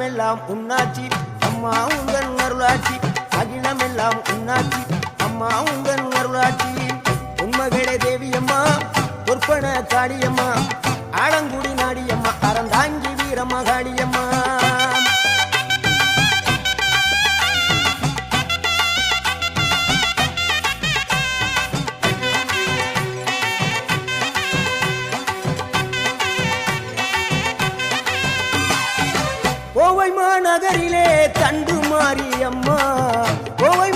அகிலமெல்லாம் உன்னாட்சி அம்மா உந்தன் அருளாட்சி அகிலமெல்லாம் உன்னாட்சி அம்மா உந்தன் அருளாட்சி உண்மகளே தேவியம்மா பொற்பன காளியம்மா ஆலங்குடி நாடியம்மா அறந்தாங்கி வீரம்மா காளியம்மா கோவை மாநகரிலே தண்டு மாரியம்மா கோவை